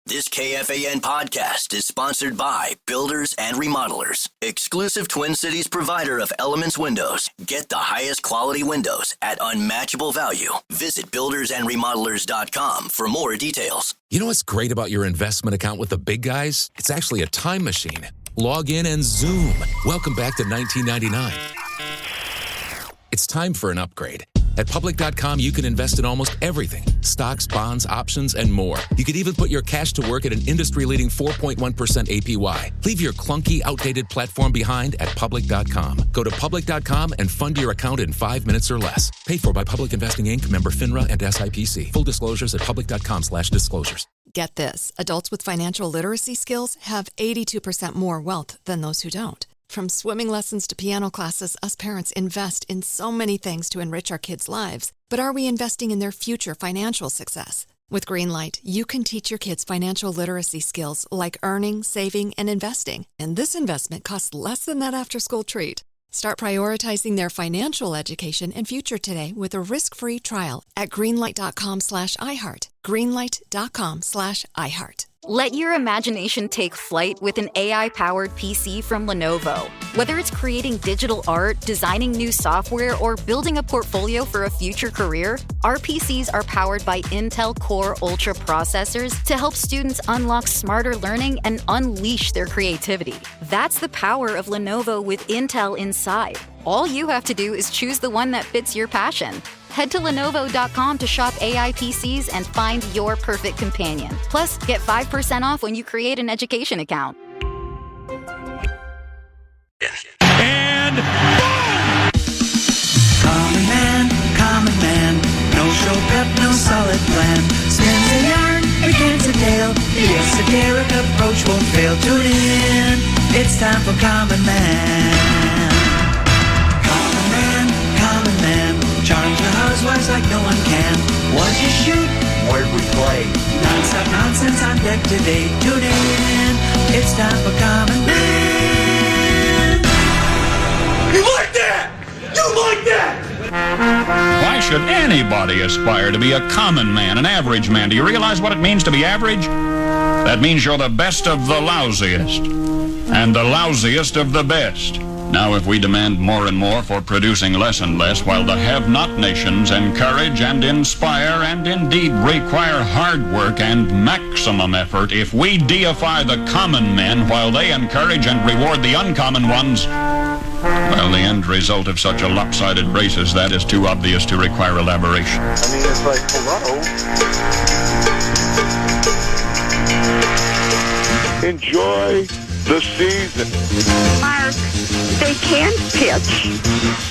This KFAN podcast is sponsored by Builders and Remodelers, exclusive Twin Cities provider of Elements Windows. Get the highest quality windows at unmatchable value. Visit buildersandremodelers.com for more details. You know what's great about your investment account with the big guys? It's actually a time machine. Log in and zoom. Welcome back to 1999. It's time for an upgrade. At Public.com, you can invest in almost everything. Stocks, bonds, options, and more. You could even put your cash to work at an industry-leading 4.1% APY. Leave your clunky, outdated platform behind at Public.com. Go to Public.com and fund your account in 5 minutes or less. Paid for by Public Investing, Inc., member FINRA and SIPC. Full disclosures at Public.com/disclosures. Get this. Adults with financial literacy skills have 82% more wealth than those who don't. From swimming lessons to piano classes, us parents invest in so many things to enrich our kids' lives. But are we investing in their future financial success? With Greenlight, you can teach your kids financial literacy skills like earning, saving, and investing. And this investment costs less than that after-school treat. Start prioritizing their financial education and future today with a risk-free trial at greenlight.com/iHeart. Greenlight.com/iHeart. Let your imagination take flight with an AI-powered PC from Lenovo. Whether it's creating digital art, designing new software, or building a portfolio for a future career, our PCs are powered by Intel Core Ultra processors to help students unlock smarter learning and unleash their creativity. That's the power of Lenovo with Intel inside. All you have to do is choose the one that fits your passion. Head to Lenovo.com to shop AI PCs and find your perfect companion. Plus, get 5% off when you create an education account. And boom! Common man, no show prep, no solid plan. Spins a yarn, begins a tale. The esoteric approach won't fail. Tune in, it's time for Common Man. Common man, charms the housewives like no one can. What'd you shoot? Where'd we play? Non-stop nonsense on deck today. Tune in, it's time for Common Man. You like that? You like that? Why should anybody aspire to be a common man, an average man? Do you realize what it means to be average? That means you're the best of the lousiest, and the lousiest of the best. Now, if we demand more and more for producing less and less, while the have-not nations encourage and inspire and indeed require hard work and maximum effort, if we deify the common men while they encourage and reward the uncommon ones, well, the end result of such a lopsided race as that is too obvious to require elaboration. I mean, it's like, hello. Enjoy the season. Mark, they can't pitch.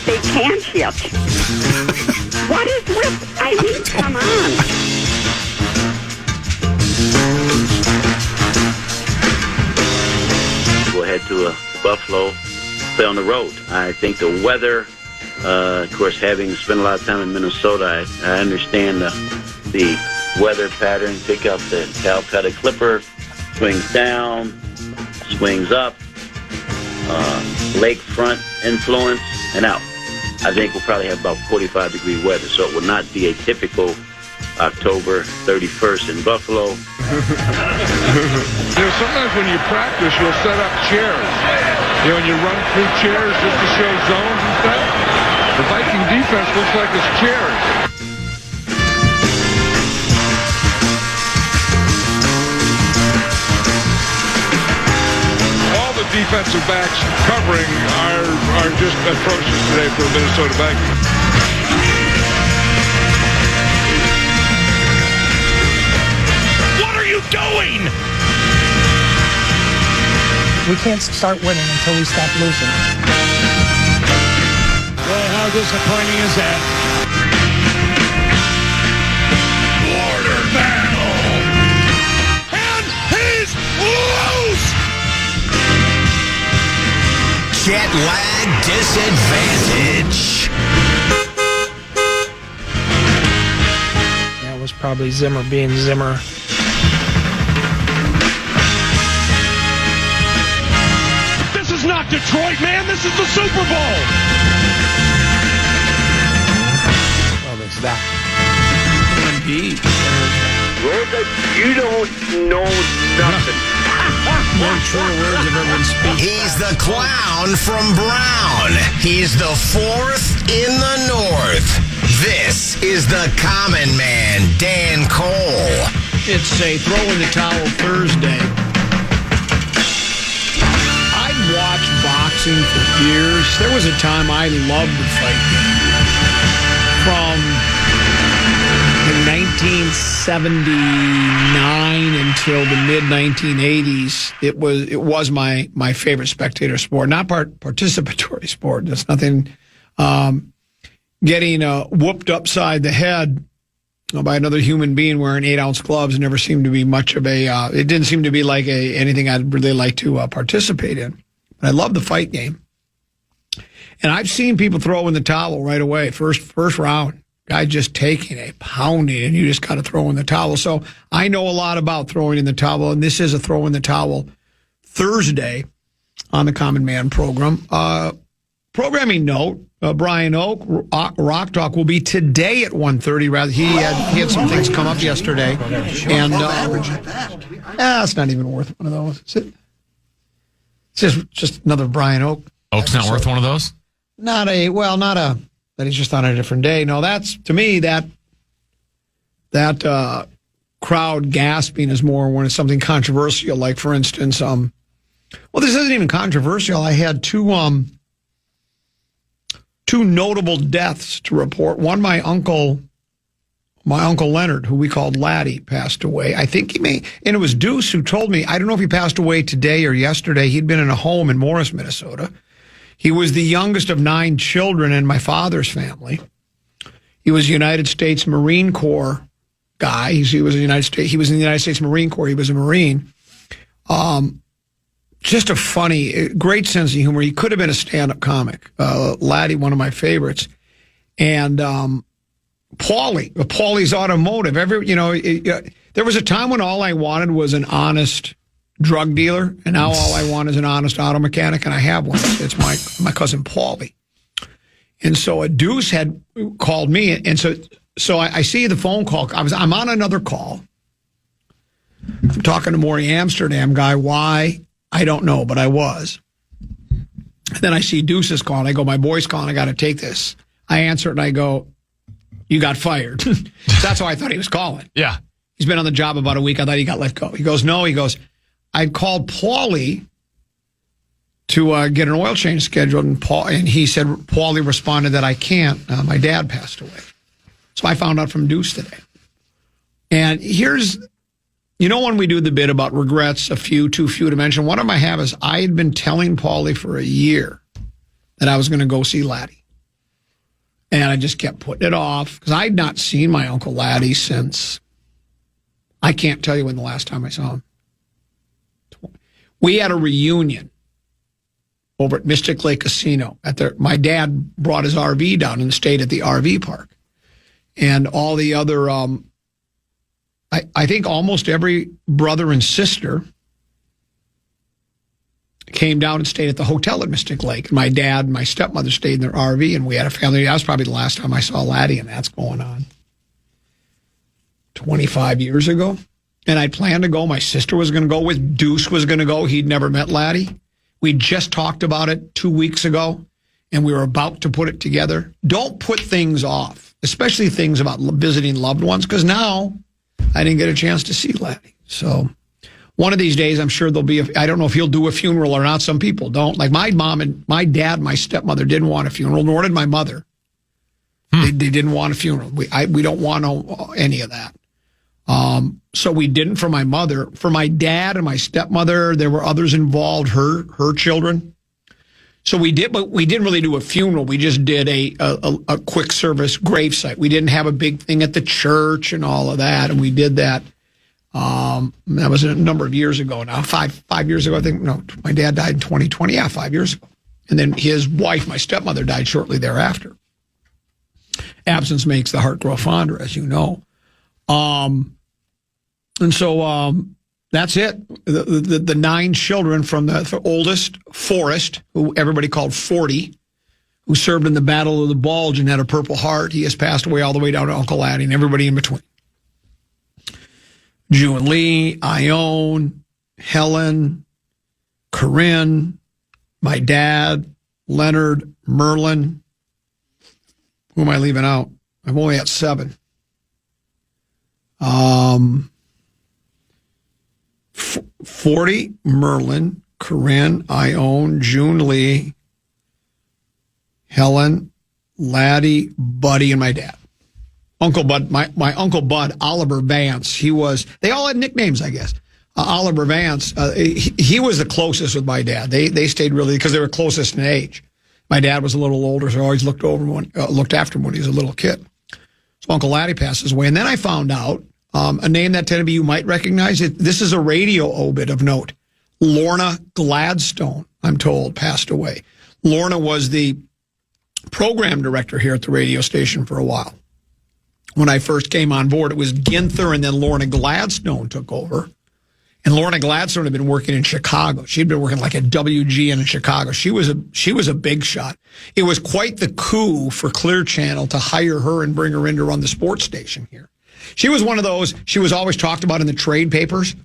They can't hit. What is with, I mean, come on. We'll head to Buffalo, play on the road. I think the weather, of course, having spent a lot of time in Minnesota, I understand the weather pattern. Pick up the Calcutta Clipper, swings down, swings up, lakefront influence, and out. I think we'll probably have about 45-degree weather, so it will not be a typical October 31st in Buffalo. Sometimes when you practice, you'll set up chairs. And you run through chairs just to show zones and stuff. The Viking defense looks like it's chairs. Defensive backs covering are just atrocious today for the Minnesota Vikings. What are you doing? We can't start winning until we stop losing. Well, how disappointing is that? Border battle! And he's loose! Jet lag disadvantage. That was probably Zimmer being Zimmer. This is not Detroit, man. This is the Super Bowl. Well, there's that. Indeed. Roll the, you don't know nothing. More true words have ever been spoken. He's the clown from Brown. He's the fourth in the North. This is the Common Man, Dan Cole. It's a throw in the towel Thursday. I'd watched boxing for years. There was a time I loved the fight game. From 1979 until the mid-1980s, it was my favorite spectator sport, not participatory sport. There's nothing getting whooped upside the head by another human being wearing 8-ounce gloves never seemed to be much of a, it didn't seem to be like anything I'd really like to participate in. But I love the fight game. And I've seen people throw in the towel right away, first round. Guy just taking a pounding, and you just got to throw in the towel. So I know a lot about throwing in the towel, and this is a throw in the towel Thursday on the Common Man program. Programming note, Brian Oak, Rock Talk will be today at 1:30. Rather, he had some things come up yesterday, and it's not even worth one of those. Is it? It's just another Brian Oak. Oak's not worth one of those? Not that he's just on a different day. No, that's, to me, that crowd gasping is more when it's something controversial. Like, for instance, well, this isn't even controversial. I had two notable deaths to report. One, my uncle Leonard, who we called Laddy, passed away. I think and it was Deuce who told me, I don't know if he passed away today or yesterday. He'd been in a home in Morris, Minnesota. He was the youngest of 9 children in my father's family. He was a United States Marine Corps guy. He was in the United States Marine Corps. He was a Marine. Just a funny, great sense of humor. He could have been a stand-up comic. Laddy, one of my favorites. And Paulie's Automotive. There was a time when all I wanted was an honest drug dealer, and now all I want is an honest auto mechanic, and I have one. It's my cousin Paulie. And so a Deuce had called me, and so I see the phone call. I'm on another call. I'm talking to Maury Amsterdam guy. Why? I don't know, but I was. And then I see Deuce's call, and I go, my boy's calling, I got to take this. I answer it, and I go, you got fired. So that's how I thought he was calling. Yeah. He's been on the job about a week. I thought he got let go. He goes, no. He goes, I called Paulie to get an oil change scheduled, and he said Paulie responded that I can't. My dad passed away. So I found out from Deuce today. And here's, when we do the bit about regrets, too few to mention, one of my habits, I had been telling Paulie for a year that I was going to go see Laddy. And I just kept putting it off because I'd not seen my Uncle Laddy since, I can't tell you when the last time I saw him. We had a reunion over at Mystic Lake Casino. My dad brought his RV down and stayed at the RV park. And all the other, I think almost every brother and sister came down and stayed at the hotel at Mystic Lake. And my dad and my stepmother stayed in their RV, and we had a family. That was probably the last time I saw Laddie, and that's going on 25 years ago. And I planned to go. My sister was going to go with. Deuce was going to go. He'd never met Laddie. We just talked about it 2 weeks ago, and we were about to put it together. Don't put things off, especially things about visiting loved ones, because now I didn't get a chance to see Laddie. So one of these days, I'm sure there'll be I don't know if he'll do a funeral or not. Some people don't. Like my mom and my dad, my stepmother didn't want a funeral, nor did my mother. They didn't want a funeral. We don't want any of that. So we didn't for my mother. For my dad and my stepmother, there were others involved, her children. So we did, but we didn't really do a funeral. We just did a quick service gravesite. We didn't have a big thing at the church and all of that. And we did that. That was a number of years ago now. Five years ago, I think. No, my dad died in 2020. Yeah, 5 years ago. And then his wife, my stepmother, died shortly thereafter. Absence makes the heart grow fonder, as you know. And so that's it. The 9 children from the oldest, Forrest, who everybody called 40, who served in the Battle of the Bulge and had a Purple Heart. He has passed away all the way down to Uncle Laddie and everybody in between. June Lee, Ione, Helen, Corinne, my dad, Leonard, Merlin. Who am I leaving out? I'm only at 7. 40, Merlin, Corinne, Ione, June Lee, Helen, Laddie, Buddy, and my dad. Uncle Bud, my Uncle Bud, Oliver Vance, they all had nicknames, I guess. Oliver Vance, he was the closest with my dad. They stayed really, because they were closest in age. My dad was a little older, so I always looked after him when he was a little kid. So Uncle Laddie passes away. And then I found out a name that tended to be you might recognize it. This is a radio obit of note. Lorna Gladstone, I'm told, passed away. Lorna was the program director here at the radio station for a while. When I first came on board, it was Ginther, and then Lorna Gladstone took over. And Lorna Gladstone had been working in Chicago. She'd been working like at WGN in Chicago. She was a big shot. It was quite the coup for Clear Channel to hire her and bring her in to run the sports station here. She was one of those, she was always talked about in the trade papers.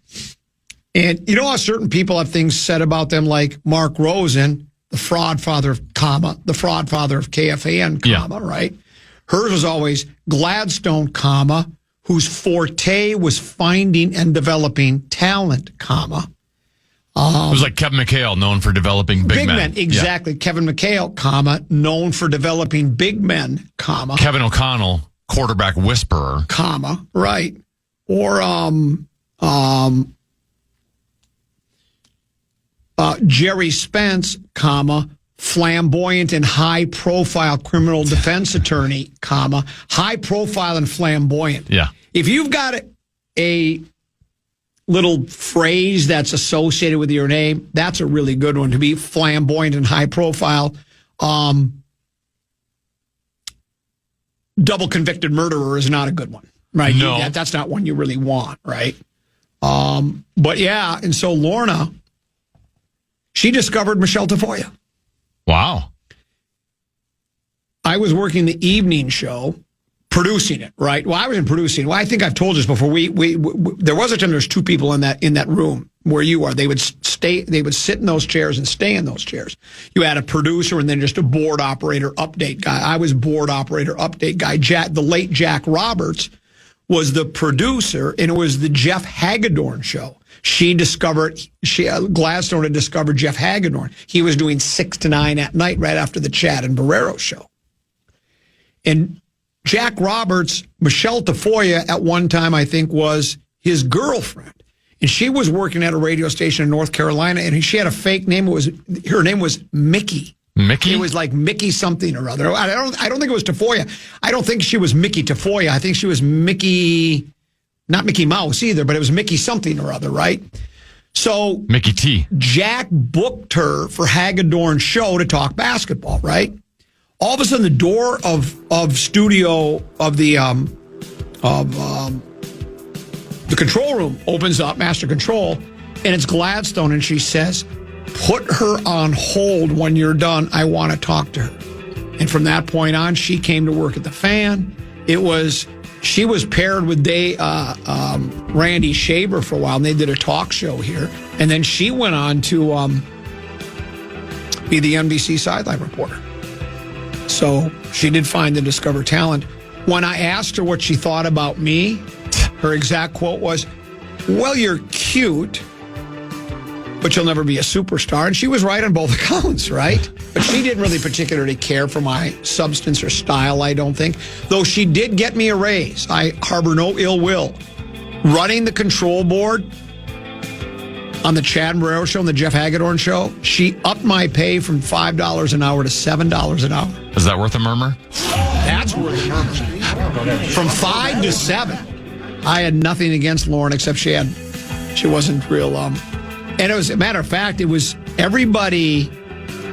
And you know how certain people have things said about them, like Mark Rosen, the fraud father of KFAN, right? Hers was always Gladstone, whose forte was finding and developing talent, it was like Kevin McHale, known for developing big men. Exactly. Yeah. Kevin McHale, known for developing big men, Kevin O'Connell, quarterback whisperer, right. Or Jerry Spence, flamboyant and high-profile criminal defense attorney, high-profile and flamboyant. Yeah. If you've got a little phrase that's associated with your name, that's a really good one, to be flamboyant and high-profile. Double convicted murderer is not a good one, right? No. That's not one you really want, right? But yeah, and so Lorna, she discovered Michelle Tafoya. Wow. I was working the evening show, producing it, right? Well, I wasn't producing. Well, I think I've told you this before. We there was a time there's 2 people in that room where you are. They would sit in those chairs and stay in those chairs. You had a producer and then just a board operator update guy. I was board operator update guy. The late Jack Roberts was the producer, and it was the Jeff Hagedorn show. Gladstone had discovered Jeff Hagedorn. He was doing 6 to 9 at night right after the Chad and Barrero show. And Jack Roberts, Michelle Tafoya at one time, I think, was his girlfriend. And she was working at a radio station in North Carolina, and she had a fake name. Her name was Mickey. Mickey? It was like Mickey something or other. I don't think it was Tafoya. I don't think she was Mickey Tafoya. I think she was Mickey... Not Mickey Mouse either, but it was Mickey something or other, right? So Mickey T. Jack booked her for Hagedorn's show to talk basketball, right? All of a sudden, the door of studio of the control room opens up, master control, and it's Gladstone, and she says, "Put her on hold when you're done. I want to talk to her." And from that point on, she came to work at the Fan. She was paired with Randy Shaver for a while, and they did a talk show here. And then she went on to be the NBC sideline reporter. So she did find and discover talent. When I asked her what she thought about me, her exact quote was, "Well, you're cute, but you'll never be a superstar." And she was right on both accounts, right? But she didn't really particularly care for my substance or style, I don't think. Though she did get me a raise. I harbor no ill will. Running the control board on the Chad and Barrero show and the Jeff Hagedorn show, she upped my pay from $5 an hour to $7 an hour. Is that worth a murmur? That's worth a murmur. From 5 to 7. I had nothing against Lauren except she wasn't real... And it was, a matter of fact, it was everybody.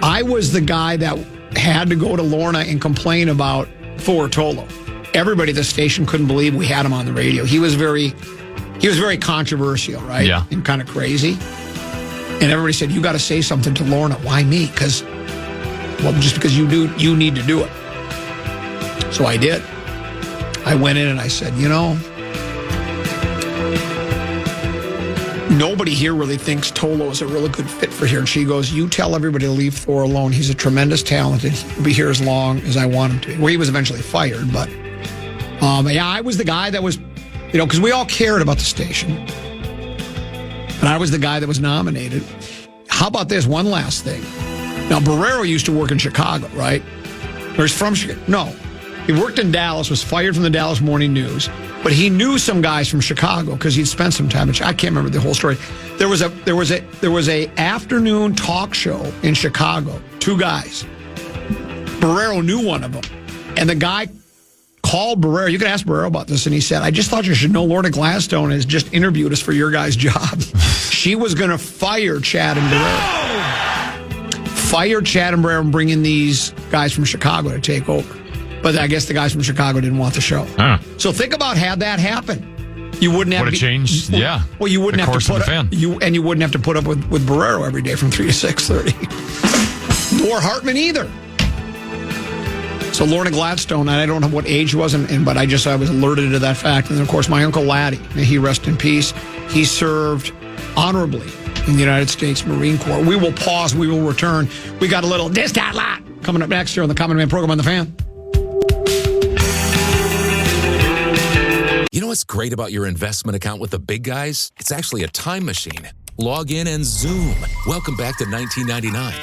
I was the guy that had to go to Lorna and complain about Fortolo. Everybody at the station couldn't believe we had him on the radio. He was very controversial, right? Yeah. And kind of crazy. And everybody said, "You got to say something to Lorna." Why me? Just because you need to do it. So I did. I went in and I said, nobody here really thinks Tolo is a really good fit for here. And she goes, you tell everybody to leave Thor alone. He's a tremendous talent. He'll be here as long as I want him to be. Well, he was eventually fired, but I was the guy that was, because we all cared about the station. And I was the guy that was nominated. How about this? One last thing. Now, Barrero used to work in Chicago, right? Or he's from Chicago. No. He worked in Dallas, was fired from the Dallas Morning News, but he knew some guys from Chicago because he'd spent some time in Chicago. I can't remember the whole story. There was a afternoon talk show in Chicago. 2 guys. Barrero knew one of them. And the guy called Barrero. You can ask Barrero about this. And he said, I just thought you should know Lorna Gladstone has just interviewed us for your guy's job. She was going to fire Chad and Barrero. Fire Chad and Barrero and bring in these guys from Chicago to take over. But I guess the guys from Chicago didn't want the show. Huh. So think about had that happen. You wouldn't have to changed. Yeah. Well, you wouldn't have to put up, you wouldn't have to put up with Barrero every day from 3 to 6:30. Nor Hartman either. So Lorna Gladstone, and I don't know what age he was, but I was alerted to that fact. And then, of course, my Uncle Laddy, may he rest in peace, he served honorably in the United States Marine Corps. We will pause. We will return. We got a little this, that, lot coming up next here on the Common Man program on The Fan. You know what's great about your investment account with the big guys? It's actually a time machine. Log in and zoom. Welcome back to 1999.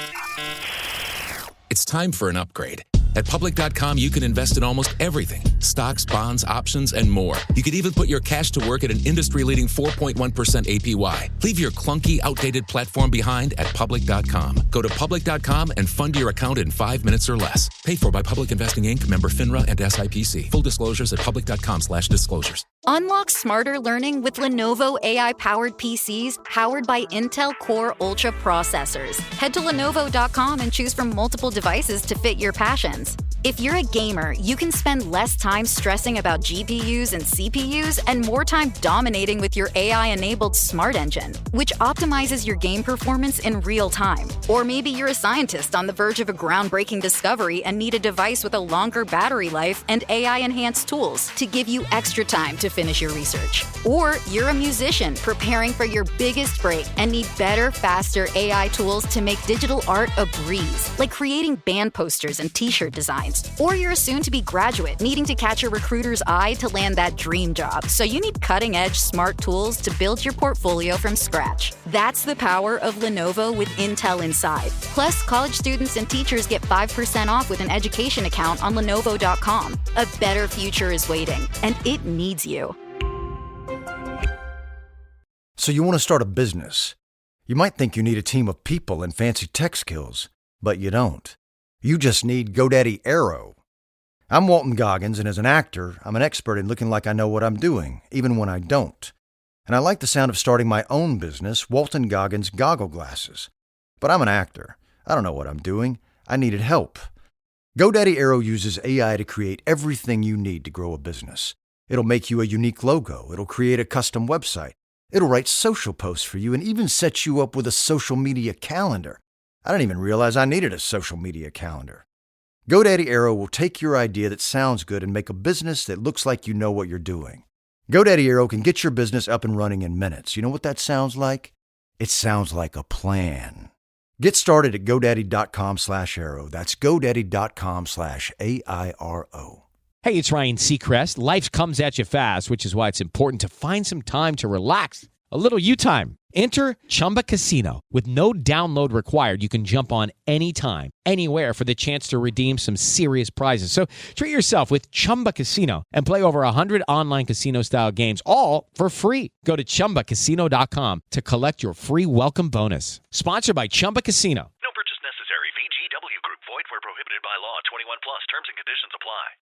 It's time for an upgrade. At Public.com, you can invest in almost everything. Stocks, bonds, options, and more. You could even put your cash to work at an industry-leading 4.1% APY. Leave your clunky, outdated platform behind at Public.com. Go to Public.com and fund your account in 5 minutes or less. Paid for by Public Investing Inc., member FINRA and SIPC. Full disclosures at Public.com/disclosures. Unlock smarter learning with Lenovo AI-powered PCs powered by Intel Core Ultra processors. Head to Lenovo.com and choose from multiple devices to fit your passions. If you're a gamer, you can spend less time stressing about GPUs and CPUs and more time dominating with your AI-enabled Smart Engine, which optimizes your game performance in real time. Or maybe you're a scientist on the verge of a groundbreaking discovery and need a device with a longer battery life and AI-enhanced tools to give you extra time to finish your research. Or you're a musician preparing for your biggest break and need better, faster AI tools to make digital art a breeze, like creating band posters and t-shirt designs. Or you're a soon-to-be graduate needing to catch a recruiter's eye to land that dream job, so you need cutting-edge smart tools to build your portfolio from scratch. That's the power of Lenovo with Intel inside. Plus, college students and teachers get 5% off with an education account on Lenovo.com. A better future is waiting, and it needs you. So you want to start a business. You might think you need a team of people and fancy tech skills, but you don't. You just need GoDaddy Aero. I'm Walton Goggins, and as an actor, I'm an expert in looking like I know what I'm doing, even when I don't. And I like the sound of starting my own business, Walton Goggins Goggle Glasses. But I'm an actor. I don't know what I'm doing. I needed help. GoDaddy Aero uses AI to create everything you need to grow a business. It'll make you a unique logo. It'll create a custom website. It'll write social posts for you and even set you up with a social media calendar. I didn't even realize I needed a social media calendar. GoDaddy Aero will take your idea that sounds good and make a business that looks like you know what you're doing. GoDaddy Aero can get your business up and running in minutes. You know what that sounds like? It sounds like a plan. Get started at GoDaddy.com/Aero. That's GoDaddy.com/AIRO. Hey, it's Ryan Seacrest. Life comes at you fast, which is why it's important to find some time to relax. A little you time. Enter Chumba Casino. With no download required, you can jump on anytime, anywhere for the chance to redeem some serious prizes. So treat yourself with Chumba Casino and play over 100 online casino-style games, all for free. Go to ChumbaCasino.com to collect your free welcome bonus. Sponsored by Chumba Casino. No purchase necessary. VGW Group. Void where prohibited by law. 21 plus. Terms and conditions apply.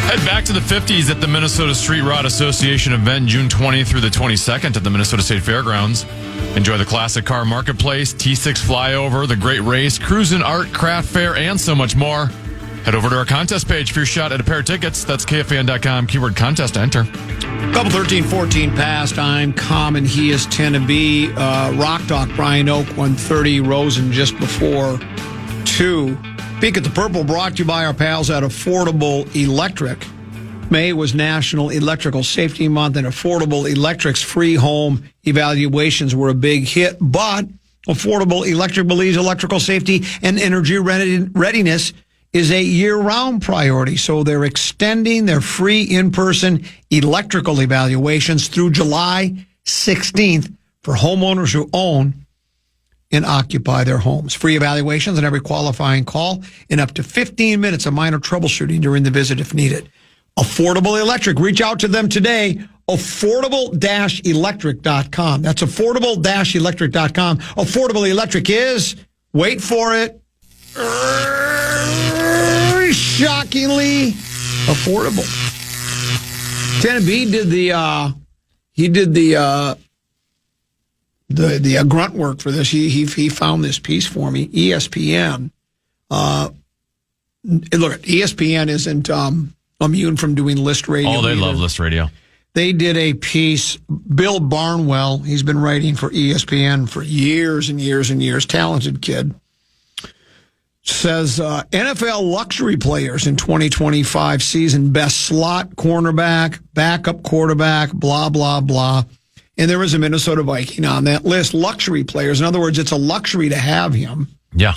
Head back to the 50s at the Minnesota Street Rod Association event June 20th through the 22nd at the Minnesota State Fairgrounds. Enjoy the classic car marketplace, T6 flyover, the great race, cruisin' art, craft fair, and so much more. Head over to our contest page for your shot at a pair of tickets. That's KFAN.com, keyword contest to enter. Couple 13-14 past. I'm Common. He is 10 to B. Rock Doc, Brian Oak, 130. Rosen just before 2. Peek at the Purple brought to you by our pals at Affordable Electric. May was National Electrical Safety Month, and Affordable Electric's free home evaluations were a big hit. But Affordable Electric believes electrical safety and energy readiness is a year-round priority. So they're extending their free in-person electrical evaluations through July 16th for homeowners who own and occupy their homes. Free evaluations on every qualifying call and up to 15 minutes of minor troubleshooting during the visit if needed. Affordable Electric. Reach out to them today. Affordable-electric.com. That's affordable-electric.com. Affordable Electric is, wait for it, shockingly affordable. Lieutenant B did the grunt work for this. He found this piece for me. ESPN. Look, ESPN isn't immune from doing list radio. Oh, they love list radio. They did a piece. Bill Barnwell, he's been writing for ESPN for years and years and years. Talented kid. Says NFL luxury players in 2025 season: best slot cornerback, backup quarterback, blah, blah, blah. And there was a Minnesota Viking on that list. Luxury players. In other words, it's a luxury to have him. Yeah.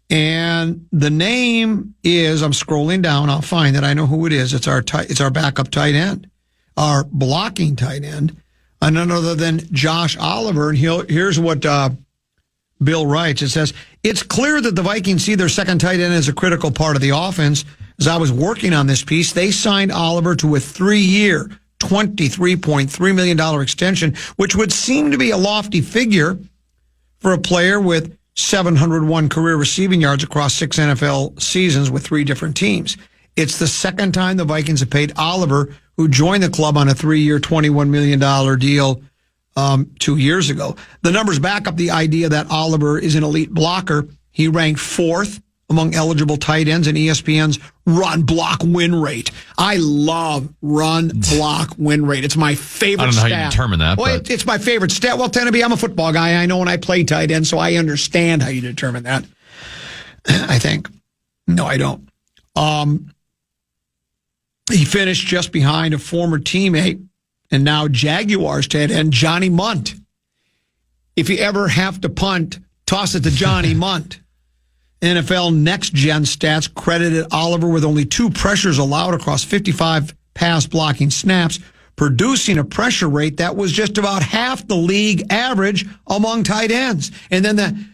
And the name is, I'm scrolling down, I'll find it. I know who it is. It's our backup tight end, our blocking tight end, and none other than Josh Oliver. And here's what Bill writes. It says, it's clear that the Vikings see their second tight end as a critical part of the offense. As I was working on this piece, they signed Oliver to a 3-year, $23.3 million extension, which would seem to be a lofty figure for a player with 701 career receiving yards across 6 NFL seasons with 3 different teams. It's the second time the Vikings have paid Oliver, who joined the club on a 3-year, $21 million deal 2 years ago. The numbers back up the idea that Oliver is an elite blocker. He ranked 4th among eligible tight ends in ESPN's run block win rate. I love run block win rate. It's my favorite stat. I don't know how you determine that. Well, it's my favorite stat. Well, Tennessee, I'm a football guy. I know when I play tight end, so I understand how you determine that. I think. No, I don't. He finished just behind a former teammate and now Jaguars tight end, Johnny Munt. If you ever have to punt, toss it to Johnny Munt. NFL Next Gen Stats credited Oliver with only 2 pressures allowed across 55 pass blocking snaps, producing a pressure rate that was just about half the league average among tight ends. And then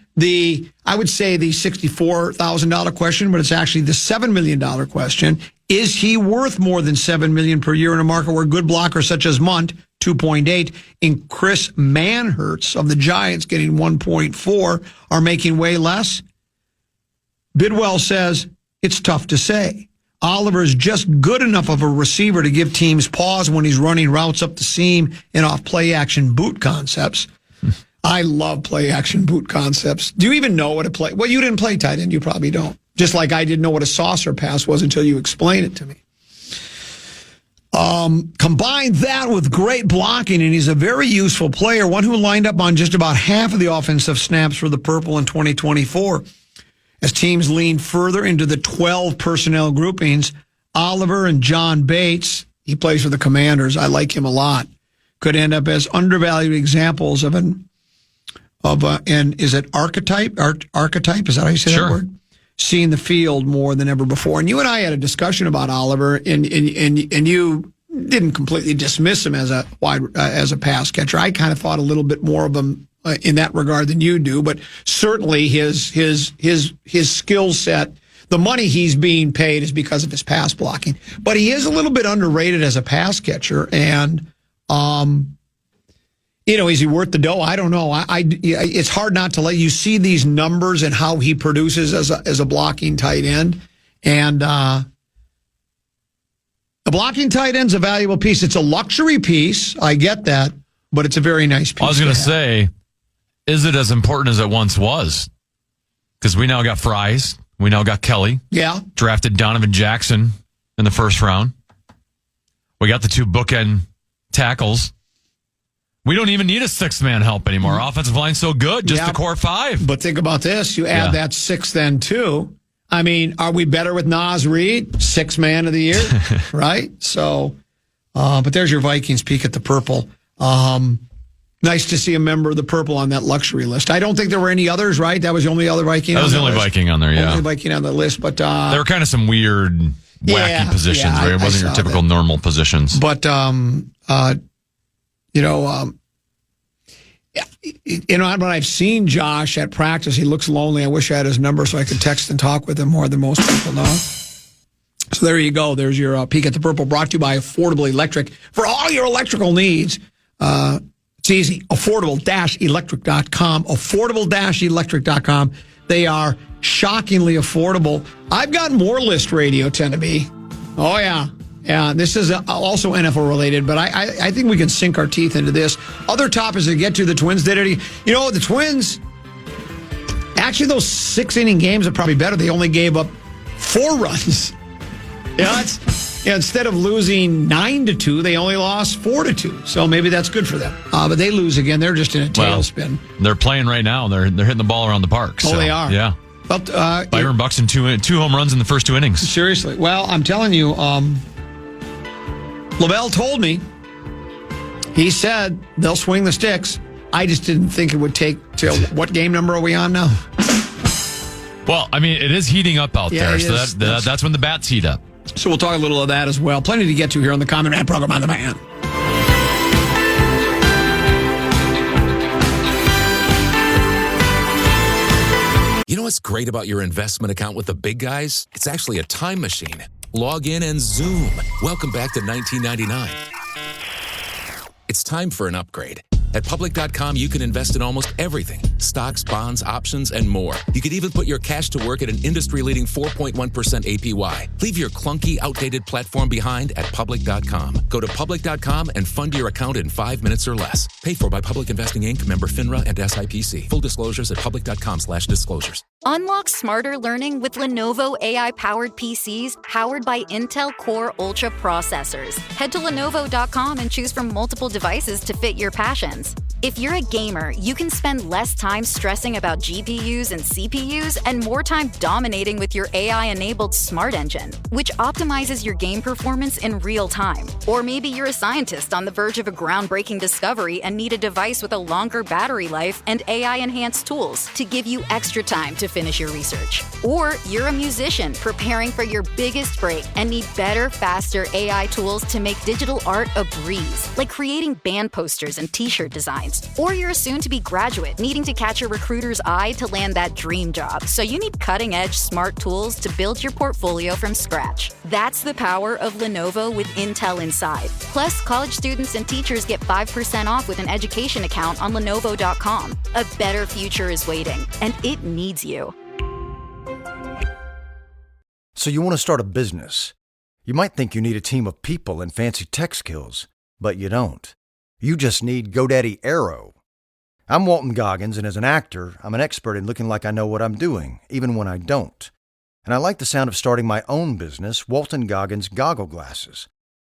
I would say the $64,000 question, but it's actually the $7 million question. Is he worth more than $7 million per year in a market where good blockers such as Munt, 2.8, and Chris Manhertz of the Giants getting 1.4 are making way less? Bidwell says it's tough to say. Oliver is just good enough of a receiver to give teams pause when he's running routes up the seam and off play-action boot concepts. I love play-action boot concepts. Do you even know what a play? Well, you didn't play tight end. You probably don't. Just like I didn't know what a saucer pass was until you explained it to me. Combine that with great blocking, and he's a very useful player, one who lined up on just about half of the offensive snaps for the Purple in 2024. As teams lean further into the 12 personnel groupings, Oliver and John Bates, he plays for the Commanders, I like him a lot, could end up as undervalued examples of an is it archetype? Archetype, is that how you say that word? Seeing the field more than ever before. And you and I had a discussion about Oliver, and you didn't completely dismiss him as a pass catcher. I kind of thought a little bit more of him in that regard than you do, but certainly his skill set, the money he's being paid is because of his pass blocking. But he is a little bit underrated as a pass catcher, and is he worth the dough? I don't know. It's hard not to let you see these numbers and how he produces as a blocking tight end, and the blocking tight end's a valuable piece. It's a luxury piece. I get that, but it's a very nice piece. I was going to say, is it as important as it once was? Because we now got Fries. We now got Kelly. Yeah. Drafted Donovan Jackson in the first round. We got the 2 bookend tackles. We don't even need a 6-man help anymore. Our offensive line's so good, just the core 5. But think about this. You add that 6 then too. I mean, are we better with Nas Reed? 6th man of the year, right? So, but there's your Vikings peek at the purple. Nice to see a member of the purple on that luxury list. I don't think there were any others, right? That was the only other Viking. That was the only list. Viking on there, yeah. Only Viking on the list, but there were kind of some weird, wacky positions, right? It wasn't your typical normal positions. But when I've seen Josh at practice, he looks lonely. I wish I had his number so I could text and talk with him more than most people know. So there you go. There's your peek at the purple, brought to you by Affordable Electric. For all your electrical needs, it's easy. Affordable-electric.com. Affordable-electric.com. They are shockingly affordable. I've got more list radio tend to be. Oh, yeah. Yeah, this is also NFL related, but I think we can sink our teeth into this. Other topics to get to, the Twins did it. You know, the Twins, actually those 6-inning games are probably better. They only gave up 4 runs. Instead of losing 9-2, they only lost 4-2. So maybe that's good for them. But they lose again. They're just in a tailspin. They're playing right now. They're hitting the ball around the park. Oh, they are. Yeah. But, Byron Buxton, 2 home runs in the first 2 innings. Seriously. Well, I'm telling you, LaBelle told me, he said they'll swing the sticks. I just didn't think it would take till, what game number are we on now? Well, I mean, it is heating up out there. So that's when the bats heat up. So we'll talk a little of that as well. Plenty to get to here on the Common Man program on the Man. You know what's great about your investment account with the big guys? It's actually a time machine. Log in and zoom. Welcome back to 1999. It's time for an upgrade. At Public.com, you can invest in almost everything. Stocks, bonds, options, and more. You could even put your cash to work at an industry-leading 4.1% APY. Leave your clunky, outdated platform behind at Public.com. Go to Public.com and fund your account in 5 minutes or less. Paid for by Public Investing Inc., member FINRA and SIPC. Full disclosures at Public.com/disclosures. Unlock smarter learning with Lenovo AI-powered PCs powered by Intel Core Ultra processors. Head to Lenovo.com and choose from multiple devices to fit your passions. If you're a gamer, you can spend less time stressing about GPUs and CPUs and more time dominating with your AI-enabled Smart Engine, which optimizes your game performance in real time. Or maybe you're a scientist on the verge of a groundbreaking discovery and need a device with a longer battery life and AI-enhanced tools to give you extra time to finish your research. Or you're a musician preparing for your biggest break and need better, faster AI tools to make digital art a breeze, like creating band posters and t-shirt designs. Or you're a soon-to-be graduate needing to catch a recruiter's eye to land that dream job, so you need cutting-edge smart tools to build your portfolio from scratch. That's the power of Lenovo with Intel inside. Plus, college students and teachers get 5% off with an education account on Lenovo.com. A better future is waiting, and it needs you. So you want to start a business. You might think you need a team of people and fancy tech skills, but you don't. You just need GoDaddy Aero. I'm Walton Goggins, and as an actor, I'm an expert in looking like I know what I'm doing, even when I don't. And I like the sound of starting my own business, Walton Goggins Goggle Glasses.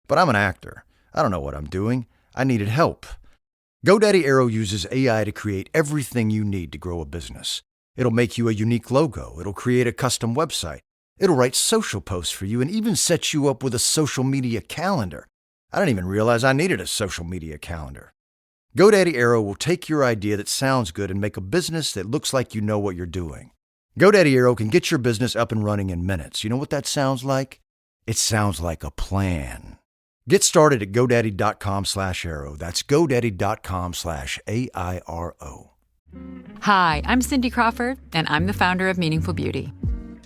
But I'm an actor. I don't know what I'm doing. I needed help. GoDaddy Aero uses AI to create everything you need to grow a business. It'll make you a unique logo. It'll create a custom website. It'll write social posts for you and even set you up with a social media calendar. I didn't even realize I needed a social media calendar. GoDaddy Aero will take your idea that sounds good and make a business that looks like you know what you're doing. GoDaddy Aero can get your business up and running in minutes. You know what that sounds like? It sounds like a plan. Get started at GoDaddy.com/Aero. That's GoDaddy.com/AIRO. Hi, I'm Cindy Crawford, and I'm the founder of Meaningful Beauty.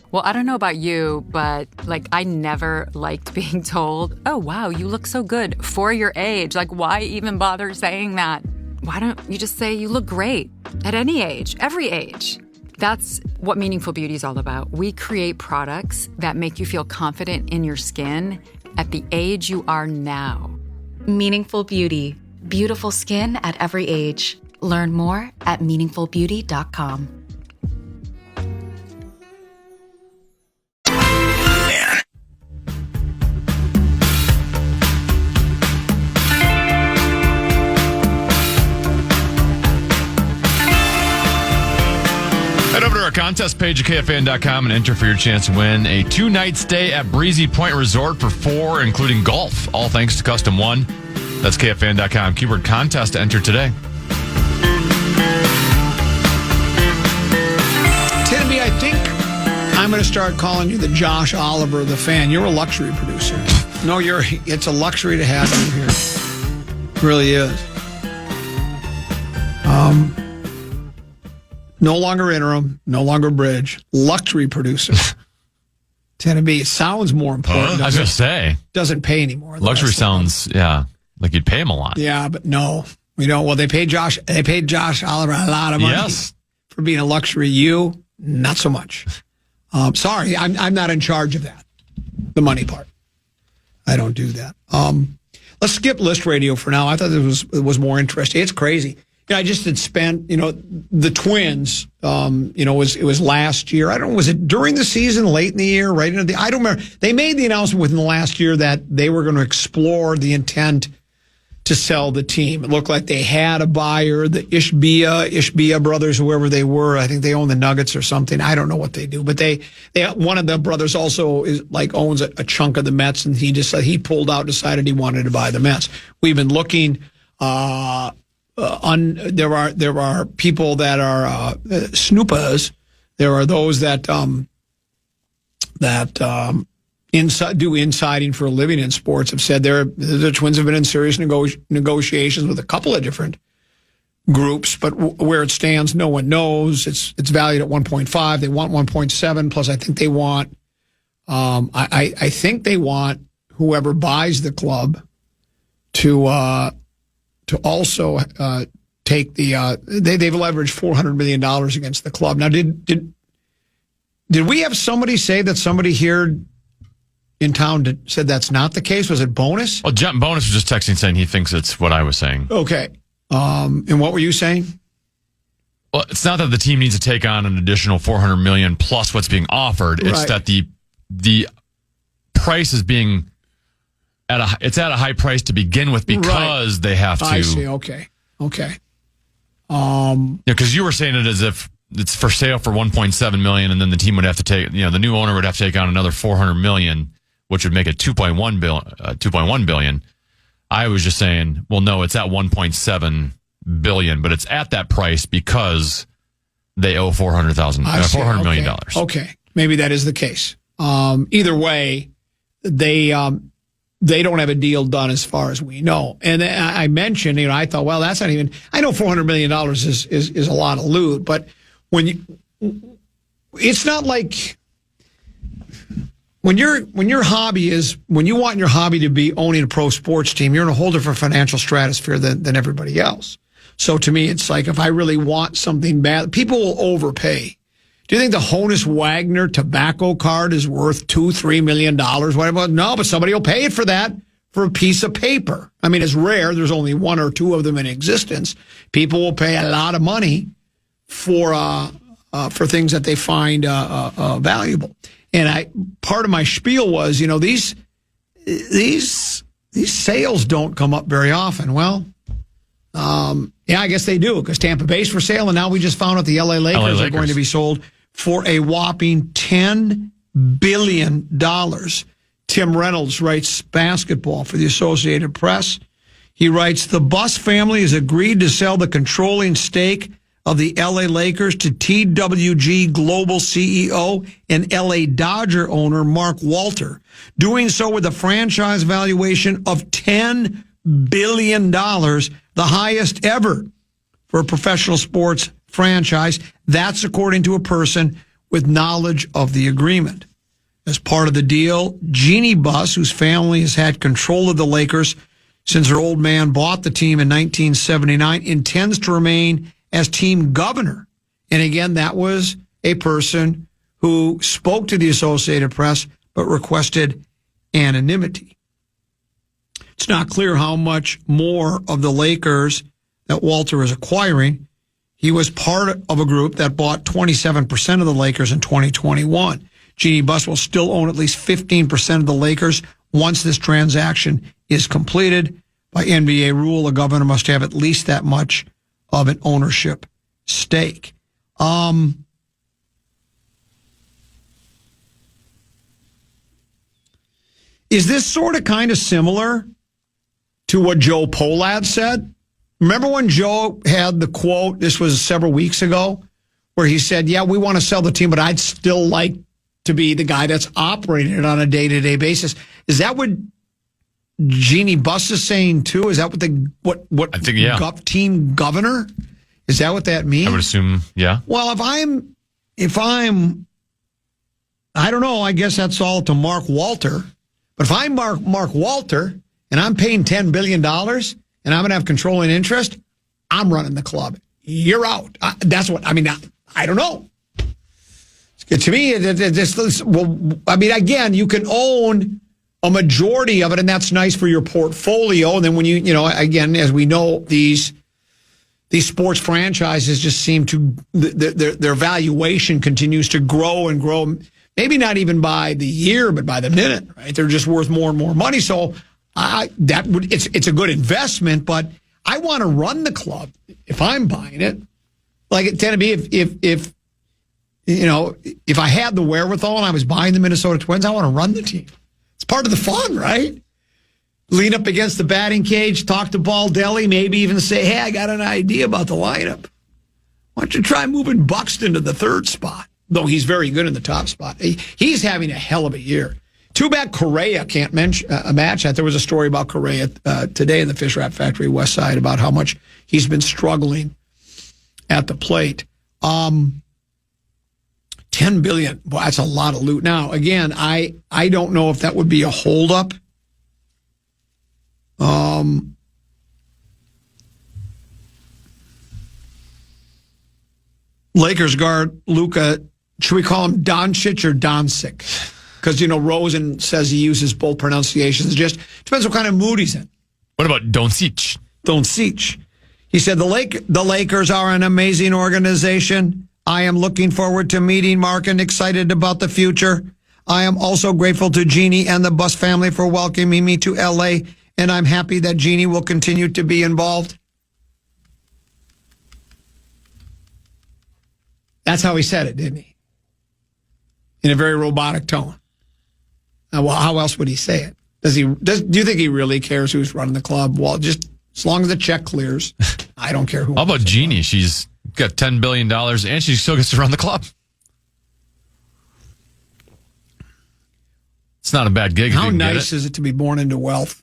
Well, I don't know about you, but I never liked being told, oh, wow, you look so good for your age. Why even bother saying that? Why don't you just say you look great at any age, every age? That's what Meaningful Beauty is all about. We create products that make you feel confident in your skin at the age you are now. Meaningful Beauty. Beautiful skin at every age. Learn more at meaningfulbeauty.com. contest page at KFAN.com and enter for your chance to win a 2-night stay at Breezy Point Resort for 4, including golf. All thanks to Custom One. That's KFAN.com. Keyword contest to enter today. Timmy, I think I'm going to start calling you the Josh Oliver of the fan. You're a luxury producer. No, it's a luxury to have you here. It really is. No longer interim, no longer bridge, luxury producer. Tennessee, it sounds more important. I was going to say. Doesn't pay anymore. Luxury sounds, like you'd pay him a lot. Yeah, but no. We don't. Well, they paid Josh Oliver a lot of money for being a luxury. You, not so much. Sorry, I'm not in charge of that. The money part. I don't do that. Let's skip list radio for now. I thought it was more interesting. It's crazy. I just had spent, the Twins, it was last year. I don't know, was it during the season, late in the year, right into I don't remember. They made the announcement within the last year that they were going to explore the intent to sell the team. It looked like they had a buyer, the Ishbia brothers, whoever they were. I think they own the Nuggets or something. I don't know what they do, but they one of the brothers also owns a chunk of the Mets, and he pulled out, decided he wanted to buy the Mets. We've been looking. There are people that are snoopers. There are those that do insiding for a living in sports. Have said the Twins have been in serious negotiations with a couple of different groups, but where it stands, no one knows. It's valued at 1.5. They want 1.7. Plus, I think they want. I think they want whoever buys the club to also take the they've leveraged $400 million against the club. Now, did we have somebody say that somebody here in town said that's not the case? Was it Bonus? Well, Bonus was just texting saying he thinks it's what I was saying. Okay. And what were you saying? Well, it's not that the team needs to take on an additional $400 million plus what's being offered. It's that the price is being it's at a high price to begin with because they have to. I see. Okay. Because you were saying it as if it's for sale for $1.7 million, and then the team would have to take, the new owner would have to take on another $400 million, which would make it $2.1 billion. I was just saying, well, no, it's at $1.7 billion, but it's at that price because they owe $400 million. Okay, maybe that is the case. Either way, they don't have a deal done as far as we know. And I mentioned, I thought, well, that's not even. I know $400 million is a lot of loot, but it's not like when your hobby is, when you want your hobby to be owning a pro sports team, you're in a whole different financial stratosphere than everybody else. So to me, it's like if I really want something bad, people will overpay. Do you think the Honus Wagner tobacco card is worth $2-3 million? Whatever? No, but somebody will pay it for that, for a piece of paper. I mean, it's rare. There's only one or two of them in existence. People will pay a lot of money for things that they find valuable. And part of my spiel was, these sales don't come up very often. Well, yeah, I guess they do, because Tampa Bay's for sale, and now we just found out the LA Lakers are going to be sold for a whopping $10 billion. Tim Reynolds writes basketball for the Associated Press. He writes, the Buss family has agreed to sell the controlling stake of the LA Lakers to TWG Global CEO and LA Dodger owner Mark Walter, doing so with a franchise valuation of $10 billion, the highest ever for a professional sports franchise. That's according to a person with knowledge of the agreement. As part of the deal, Jeannie Buss, whose family has had control of the Lakers since her old man bought the team in 1979, intends to remain as team governor. And again, that was a person who spoke to the Associated Press but requested anonymity. It's not clear how much more of the Lakers that Walter is acquiring. He was part of a group that bought 27% of the Lakers in 2021. Jeannie Buss will still own at least 15% of the Lakers once this transaction is completed. By NBA rule, a governor must have at least that much of an ownership stake. Is this sort of kind of similar to what Joe Pohlad said? Remember when Joe had the quote, this was several weeks ago, where he said, yeah, we want to sell the team, but I'd still like to be the guy that's operating it on a day-to-day basis. Is that what Jeannie Buss is saying too? Is that what I think, yeah. Team governor? Is that what that means? I would assume, yeah. Well, if I'm, I don't know, I guess that's all to Mark Walter. But if I'm Mark Walter and I'm paying $10 billion and I'm going to have controlling interest, I'm running the club. You're out. That's what, I mean, I don't know. To me, again, you can own a majority of it, and that's nice for your portfolio. And then when again, as we know, these sports franchises just seem to, their valuation continues to grow and grow. Maybe not even by the year, but by the minute, right? They're just worth more and more money. So it's a good investment, but I want to run the club if I'm buying it. Like it tend to be if I had the wherewithal and I was buying the Minnesota Twins, I want to run the team. It's part of the fun, right? Lean up against the batting cage, talk to Baldelli, maybe even say, hey, I got an idea about the lineup. Why don't you try moving Buxton to the third spot? Though he's very good in the top spot. He's having a hell of a year. Too bad Correa can't match that. There was a story about Correa today in the Fish Wrap Factory West Side about how much he's been struggling at the plate. $10 billion. Boy, that's a lot of loot. Now, again, I don't know if that would be a holdup. Lakers guard Luka, should we call him Doncic or Doncic? Because, Rosen says he uses both pronunciations. It just depends what kind of mood he's in. What about Doncic? Doncic. He said, the Lakers are an amazing organization. I am looking forward to meeting Mark and excited about the future. I am also grateful to Jeannie and the Buss family for welcoming me to L.A., and I'm happy that Jeannie will continue to be involved. That's how he said it, didn't he? In a very robotic tone. Well, how else would he say it? Do you think he really cares who's running the club? Well, just as long as the check clears, I don't care who. How about Jeannie? She's got $10 billion and she still gets to run the club. It's not a bad gig. How nice is it to be born into wealth?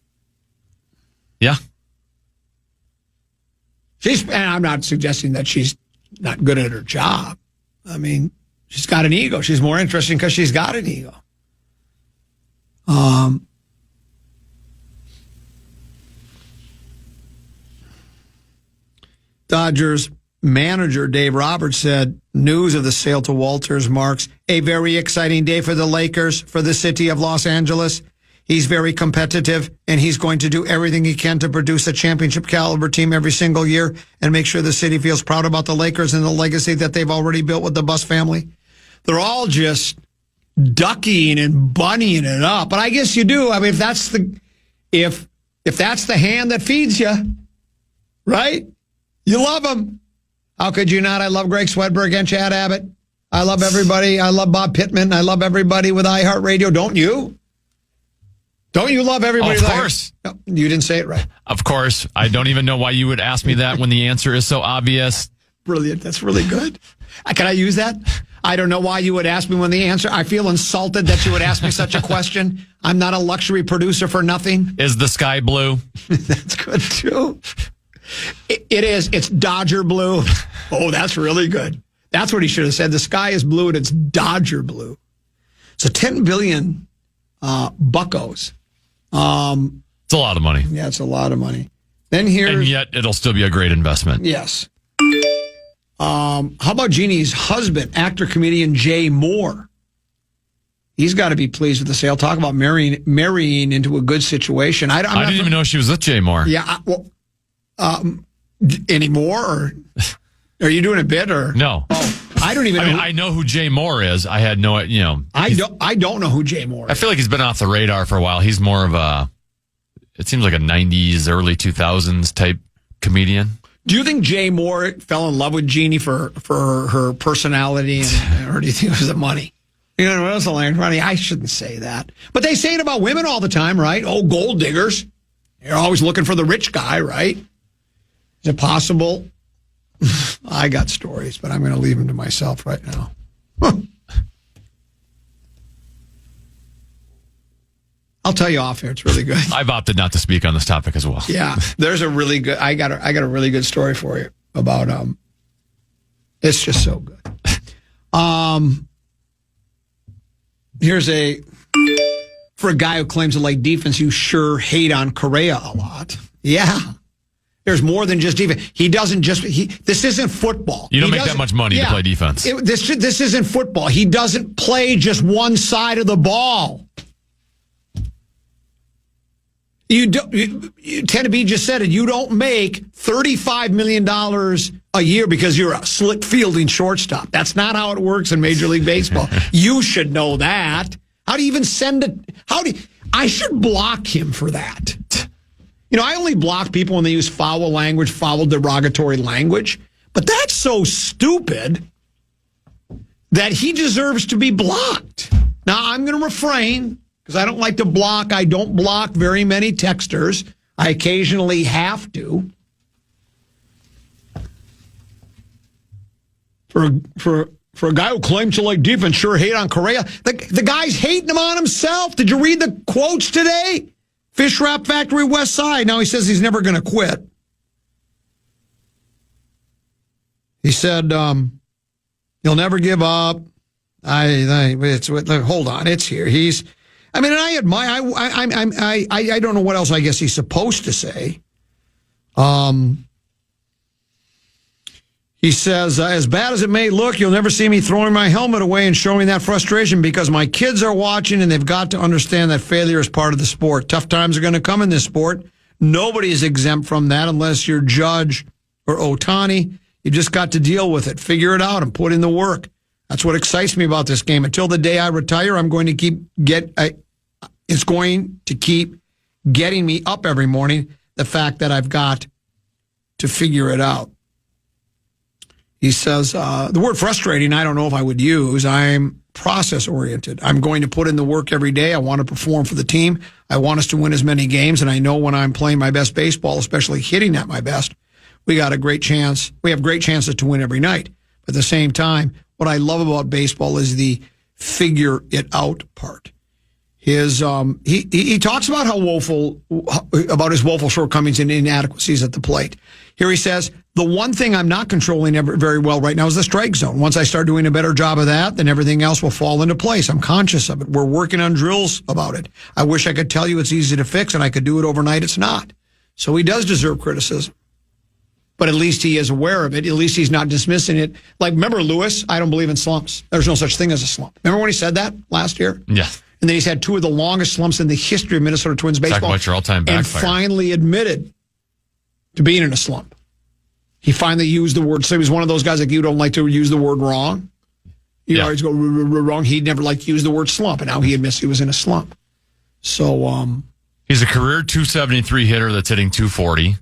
Yeah. And I'm not suggesting that she's not good at her job. I mean, she's got an ego. She's more interesting because she's got an ego. Dodgers manager Dave Roberts said, news of the sale to Walters marks a very exciting day for the Lakers, for the city of Los Angeles. He's very competitive, and he's going to do everything he can to produce a championship caliber team every single year and make sure the city feels proud about the Lakers and the legacy that they've already built with the Buss family. They're all just ducking and bunnying it up. But I guess you do. I mean, if that's the hand that feeds you, right? You love them. How could you not? I love Greg Swedberg and Chad Abbott. I love everybody. I love Bob Pittman. I love everybody with iHeartRadio. Don't you? Don't you love everybody? Of course. No, you didn't say it right. Of course. I don't even know why you would ask me that when the answer is so obvious. Brilliant. That's really good. Can I use that? I don't know why you would ask me when the answer. I feel insulted that you would ask me such a question. I'm not a luxury producer for nothing. Is the sky blue? That's good, too. It is. It's Dodger blue. Oh, that's really good. That's what he should have said. The sky is blue and it's Dodger blue. So 10 billion buckos. It's a lot of money. Yeah, it's a lot of money. And yet it'll still be a great investment. Yes. How about Jeannie's husband, actor, comedian Jay Moore? He's got to be pleased with the sale. Talk about marrying into a good situation. I didn't even know she was with Jay Moore. Yeah. Anymore? Or are you doing a bit? Or no? Oh, I don't even know. I know who Jay Moore is. I had no, I don't know who Jay Moore is. I feel like he's been off the radar for a while. He's more of it seems like a 90s, early 2000s type comedian. Do you think Jay Moore fell in love with Jeannie for her personality, or do you think it was the money? You know what else? Funny, I shouldn't say that. But they say it about women all the time, right? Oh, gold diggers. You're always looking for the rich guy, right? Is it possible? I got stories, but I'm going to leave them to myself right now. I'll tell you off here. It's really good. I've opted not to speak on this topic as well. Yeah, there's a really good. I got a really good story for you about. It's just so good. Here's for a guy who claims to like defense, you sure hate on Correa a lot. Yeah. There's more than just defense. He doesn't just this isn't football. You don't make that much money to play defense. This isn't football. He doesn't play just one side of the ball. You tend to be just said it. You don't make $35 million a year because you're a slick fielding shortstop. That's not how it works in Major League Baseball. You should know that. How do you even send it? I should block him for that. You know, I only block people when they use foul language, foul derogatory language. But that's so stupid that he deserves to be blocked. Now, I'm going to refrain because I don't like to block. I don't block very many texters. I occasionally have to. For a guy who claims to like defense, sure hate on Correa. The guy's hating him on himself. Did you read the quotes today? Fish Wrap Factory West Side. Now he says he's never going to quit. He said he'll never give up. Hold on, it's here. And I admire. I don't know what else I guess he's supposed to say. He says, as bad as it may look, you'll never see me throwing my helmet away and showing that frustration because my kids are watching and they've got to understand that failure is part of the sport. Tough times are going to come in this sport. Nobody is exempt from that unless you're Judge or Ohtani. You just got to deal with it, figure it out, and put in the work. That's what excites me about this game. Until the day I retire, I'm going to it's going to keep getting me up every morning, the fact that I've got to figure it out. He says, the word frustrating, I don't know if I would use. I'm process-oriented. I'm going to put in the work every day. I want to perform for the team. I want us to win as many games, and I know when I'm playing my best baseball, especially hitting at my best, we got a great chance. We have great chances to win every night. But at the same time, what I love about baseball is the figure it out part. His he talks about about his woeful shortcomings and inadequacies at the plate. Here he says, the one thing I'm not controlling very well right now is the strike zone. Once I start doing a better job of that, then everything else will fall into place. I'm conscious of it. We're working on drills about it. I wish I could tell you it's easy to fix and I could do it overnight. It's not. So he does deserve criticism. But at least he is aware of it. At least he's not dismissing it. Like, remember Lewis? I don't believe in slumps. There's no such thing as a slump. Remember when he said that last year? Yeah. And then he's had two of the longest slumps in the history of Minnesota Twins baseball. Talk about your all-time backfire. And finally admitted to being in a slump. He finally used the word. So he was one of those guys like you don't like to use the word wrong. You always go wrong. He never liked to use the word slump, and now he admits he was in a slump. So he's a career 273 hitter that's hitting 240.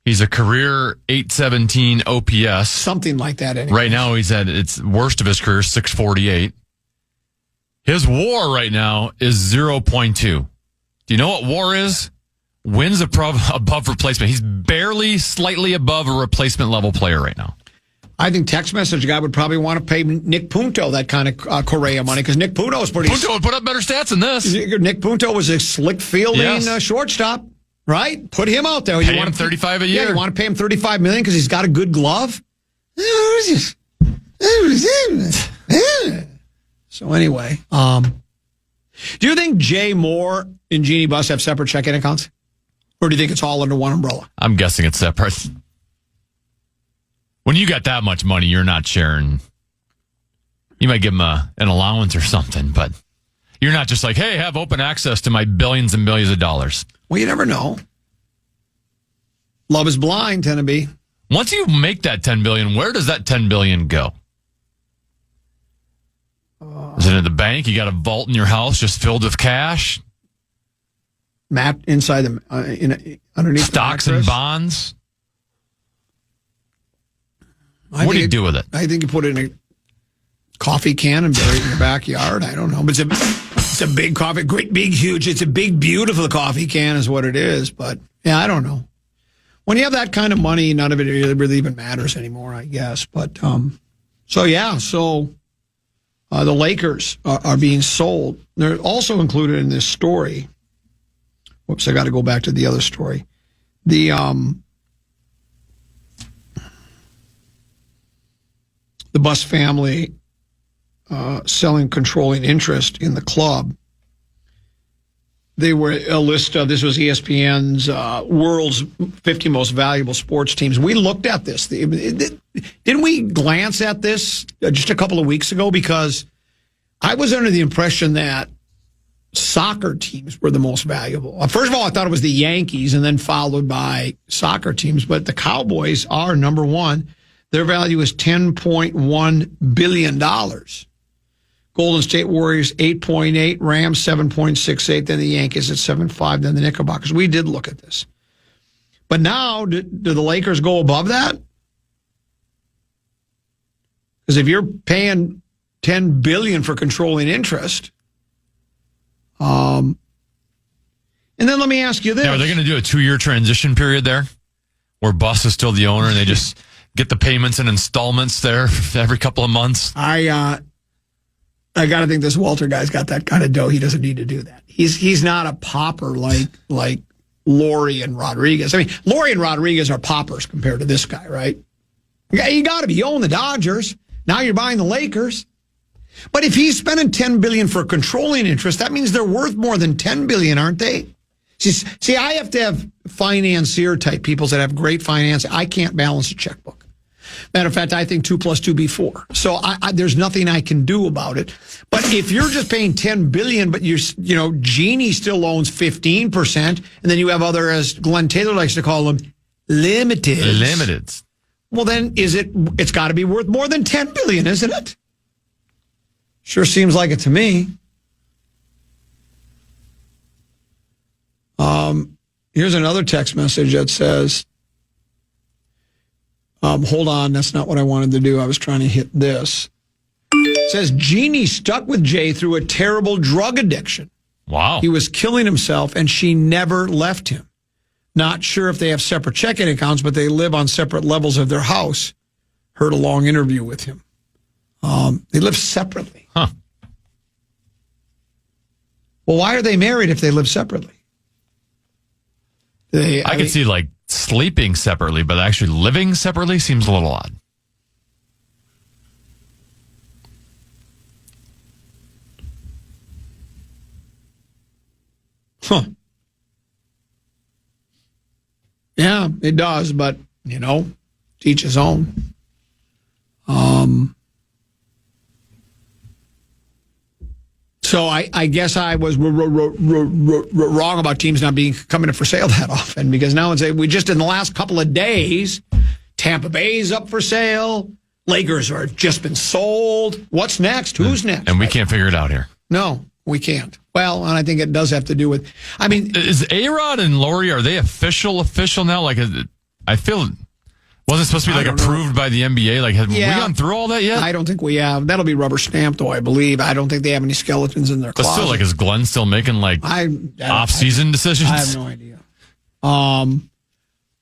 He's a career 817 OPS. Something like that anyway. Right now he's at its worst of his career, 648. His WAR right now is 0.2. Do you know what WAR is? Wins above replacement. He's barely slightly above a replacement level player right now. I think text message guy would probably want to pay Nick Punto that kind of Correa money because Nick Punto is pretty. Punto would put up better stats than this. Nick Punto was a slick fielding shortstop, right? Put him out there. Pay him $35 a year. Yeah, you want to pay him $35 million because he's got a good glove. So anyway, do you think Jay Moore and Jeannie Buss have separate checking accounts? Or do you think it's all under one umbrella? I'm guessing it's separate. When you got that much money, you're not sharing. You might give them an allowance or something, but you're not just like, hey, have open access to my billions and billions of dollars. Well, you never know. Love is blind, Tennessee. Once you make that $10 billion, where does that $10 billion go? Is it in the bank? You got a vault in your house just filled with cash? Map inside the underneath stocks and bonds. What do you do with it? I think you put it in coffee can and bury it in your backyard. I don't know. But it's a big coffee, great, big, huge. It's a big, beautiful coffee can is what it is. But, yeah, I don't know. When you have that kind of money, none of it really even matters anymore, I guess. But, the Lakers are being sold. They're also included in this story. Whoops, I got to go back to the other story. The Buss family selling controlling interest in the club. They were a list of, this was ESPN's world's 50 most valuable sports teams. We looked at this. Didn't we glance at this just a couple of weeks ago? Because I was under the impression that soccer teams were the most valuable. First of all, I thought it was the Yankees and then followed by soccer teams. But the Cowboys are number one. Their value is $10.1 billion. Golden State Warriors, 8.8, Rams, 7.68, then the Yankees at 7.5, then the Knickerbockers. We did look at this. But now, do the Lakers go above that? Because if you're paying $10 billion for controlling interest, and then let me ask you this. Now, are they going to do a 2-year transition period there where Buss is still the owner and they just get the payments and installments there every couple of months? I got to think this Walter guy's got that kind of dough. He doesn't need to do that. He's not a pauper like Laurie and Rodriguez. I mean, Laurie and Rodriguez are paupers compared to this guy, right? You got to be. You own the Dodgers. Now you're buying the Lakers. But if he's spending $10 billion for controlling interest, that means they're worth more than $10 billion, aren't they? See, I have to have financier-type people that have great finance. I can't balance a checkbook. Matter of fact, I think 2 + 2 be 4. So there's nothing I can do about it. But if you're just paying $10 billion, but Genie still owns 15%, and then you have other, as Glenn Taylor likes to call them, limiteds. Well, then it's got to be worth more than $10 billion, isn't it? Sure seems like it to me. Here's another text message that says, hold on, that's not what I wanted to do. I was trying to hit this. It says, Jeannie stuck with Jay through a terrible drug addiction. Wow. He was killing himself, and she never left him. Not sure if they have separate checking accounts, but they live on separate levels of their house. Heard a long interview with him. They live separately. Huh. Well, why are they married if they live separately? I could see like sleeping separately, but actually living separately seems a little odd. Huh. Yeah, it does, but, each his own. So I guess I was wrong about teams not coming up for sale that often, because now we just in the last couple of days, Tampa Bay's up for sale. Lakers are just been sold. What's next? Who's next? And we can't figure it out here. No, we can't. Well, and I think it does have to do with, is A-Rod and Laurie, are they official now? Like, I feel, wasn't supposed to be approved by the NBA? Like, have we gone through all that yet? I don't think we have. That'll be rubber stamped, though, I believe. I don't think they have any skeletons in their closet. But still, is Glenn still making off-season decisions? I have no idea.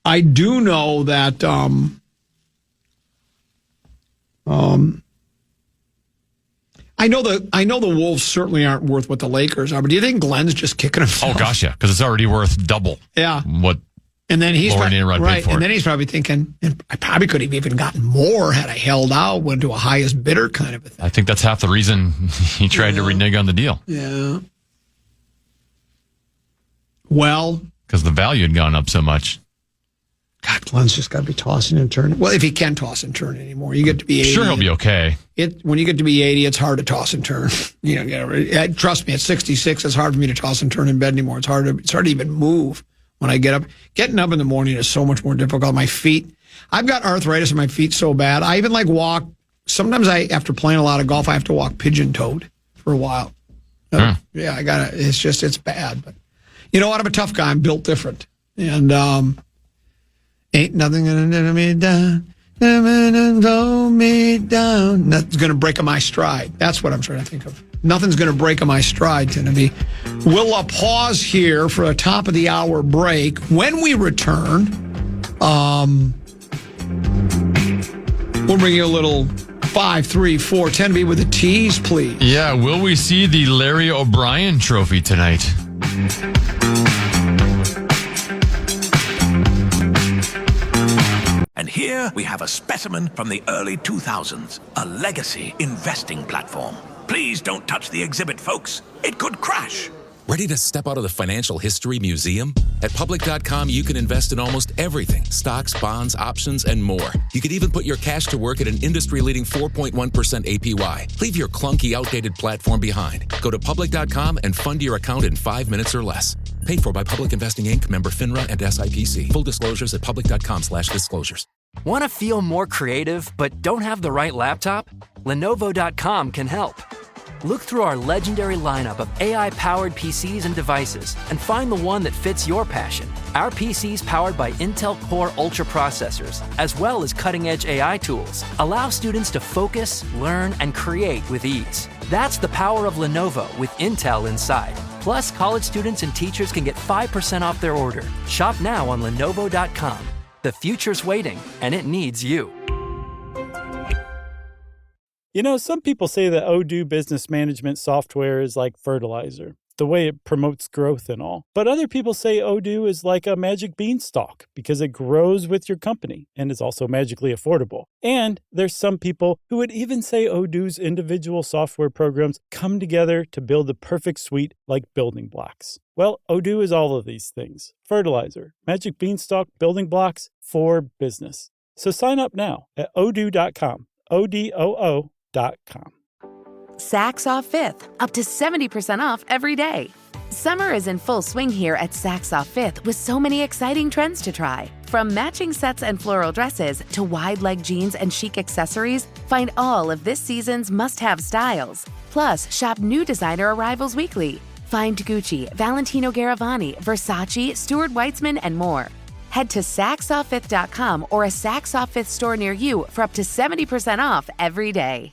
I do know that I know the Wolves certainly aren't worth what the Lakers are, but do you think Glenn's just kicking himself? Oh gosh, yeah, because it's already worth double. Yeah. What? And then he's Laurie and right, paid for and it. then he's probably thinking, I probably could have even gotten more had I held out, went to a highest bidder kind of a thing. I think that's half the reason he tried to renege on the deal. Yeah. Well, because the value had gone up so much. God, Glenn's just got to be tossing and turning. Well, if he can toss and turn anymore, you get to be 80. Sure, he'll be okay. When you get to be 80, it's hard to toss and turn. Trust me, at 66, it's hard for me to toss and turn in bed anymore. It's hard to even move when I get up. Getting up in the morning is so much more difficult. My feet, I've got arthritis in my feet so bad. I even walk. Sometimes after playing a lot of golf, I have to walk pigeon-toed for a while. Yeah, I got to. It's bad. But you know what? I'm a tough guy. I'm built different. And ain't nothing gonna be done. Hold me down. Nothing's going to break my stride. That's what I'm trying to think of. Nothing's going to break my stride, Timothy. We'll pause here for a top of the hour break. When we return, we'll bring you a little 5, 3, 4, 10 be with a tease, please. Yeah, will we see the Larry O'Brien trophy tonight? And here we have a specimen from the early 2000s, a legacy investing platform. Please don't touch the exhibit, folks. It could crash. Ready to step out of the financial history museum? At public.com, you can invest in almost everything. Stocks, bonds, options, and more. You could even put your cash to work at an industry-leading 4.1% APY. Leave your clunky, outdated platform behind. Go to public.com and fund your account in 5 minutes or less. Paid for by Public Investing Inc., member FINRA and SIPC. Full disclosures at public.com/disclosures. Want to feel more creative but don't have the right laptop? Lenovo.com can help. Look through our legendary lineup of AI-powered PCs and devices and find the one that fits your passion. Our PCs powered by Intel Core Ultra processors, as well as cutting-edge AI tools, allow students to focus, learn, and create with ease. That's the power of Lenovo with Intel inside. Plus, college students and teachers can get 5% off their order. Shop now on Lenovo.com. The future's waiting, and it needs you. You know, some people say that Odoo business management software is like fertilizer, the way it promotes growth and all. But other people say Odoo is like a magic beanstalk because it grows with your company and is also magically affordable. And there's some people who would even say Odoo's individual software programs come together to build the perfect suite like building blocks. Well, Odoo is all of these things. Fertilizer, magic beanstalk, building blocks for business. So sign up now at odoo.com. ODOO.com. Saks Off 5th, up to 70% off every day. Summer is in full swing here at Saks Off 5th with so many exciting trends to try. From matching sets and floral dresses to wide leg jeans and chic accessories, find all of this season's must-have styles. Plus, shop new designer arrivals weekly. Find Gucci, Valentino Garavani, Versace, Stuart Weitzman, and more. Head to SaksOff5th.com or a Saks Off 5th store near you for up to 70% off every day.